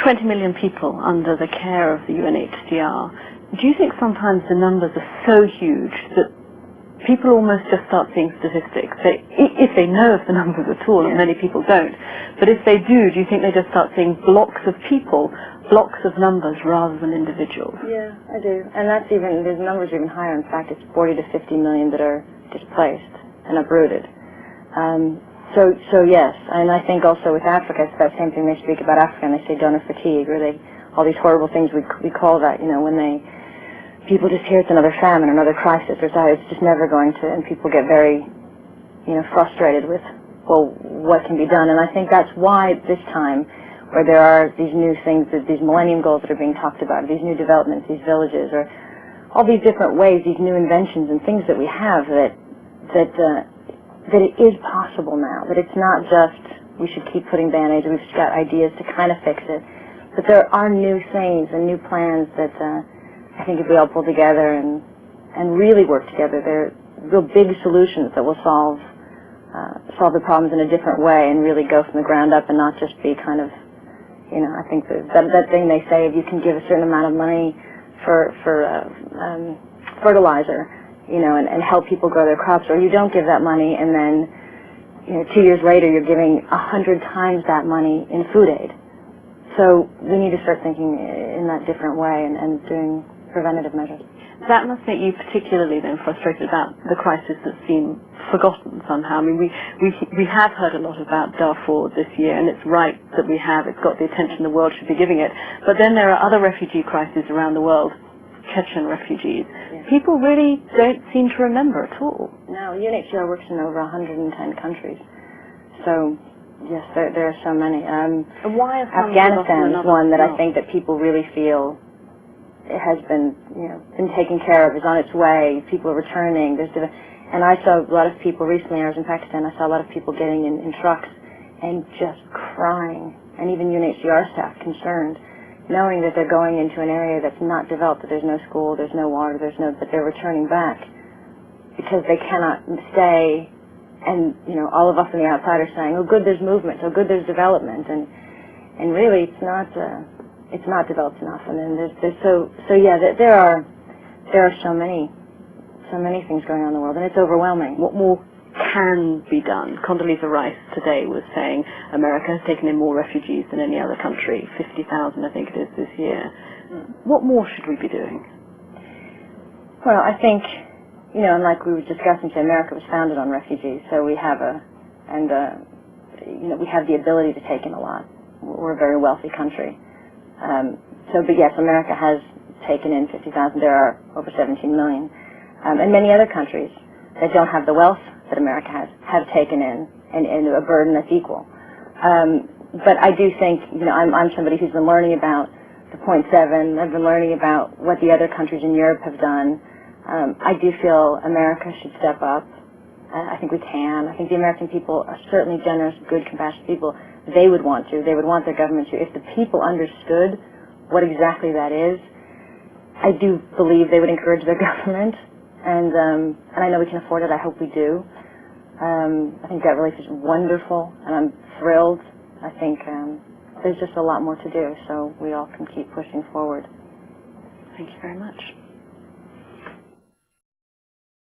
20 million people under the care of the UNHCR. Do you think sometimes the numbers are so huge that people almost just start seeing statistics? If they know of the numbers at all, and many people don't, but if they do you think they just start seeing blocks of people, blocks of numbers rather than individuals? Yeah, I do. And that's even, the numbers are even higher. In fact, it's 40 to 50 million that are displaced and uprooted. So yes, and I think also with Africa, it's that same thing. They speak about Africa and they say donor fatigue, or all these horrible things we call that, when people just hear it's another famine, another crisis, or it's just never going to, and people get very, frustrated with, well, what can be done? And I think that's why this time, where there are these new things, these Millennium Goals that are being talked about, these new developments, these villages, or all these different ways, these new inventions and things that we have that it is possible now, that it's not just we should keep putting Band-Aids, we've just got ideas to kind of fix it, but there are new things and new plans that I think if we all pull together and really work together, they're real big solutions that will solve the problems in a different way and really go from the ground up and not just be kind of, I think that thing they say, if you can give a certain amount of money for fertilizer, and help people grow their crops, or you don't give that money and then, 2 years later you're giving 100 times that money in food aid. So we need to start thinking in that different way and doing preventative measures. That must make you particularly then frustrated about the crisis that seem forgotten somehow. I mean, we have heard a lot about Darfur this year, and it's right that we have. It's got the attention the world should be giving it. But then there are other refugee crises around the world, Chechen refugees. Yeah. People really don't seem to remember at all. No, UNHCR works in over 110 countries. So, yes, there are so many. And why Afghanistan is one that I think that people really feel it has been, been taken care of, is on its way. People are returning. And I saw a lot of people recently. I was in Pakistan. I saw a lot of people getting in trucks and just crying, and even UNHCR staff concerned, knowing that they're going into an area that's not developed, that there's no school, there's no water, but they're returning back because they cannot stay. And all of us on the outside are saying, "Oh, good, there's movement. Oh, good, there's development." And really, it's not developed enough. And then there are so many things going on in the world, and it's overwhelming. What more can be done? Condoleezza Rice today was saying America has taken in more refugees than any other country, 50,000 I think it is this year. What more should we be doing? Well, I think, and like we were discussing, America was founded on refugees, so we have we have the ability to take in a lot. We're a very wealthy country. But yes, America has taken in 50,000. There are over 17 million. And many other countries that don't have the wealth that America has have taken in a burden that's equal. But I do think, I'm somebody who's been learning about the 0.7. I've been learning about what the other countries in Europe have done. I do feel America should step up. I think we can. I think the American people are certainly generous, good, compassionate people. They would want to. They would want their government to. If the people understood what exactly that is, I do believe they would encourage their government. And I know we can afford it. I hope we do. I think that relief is wonderful, and I'm thrilled. I think there's just a lot more to do, so we all can keep pushing forward. Thank you very much.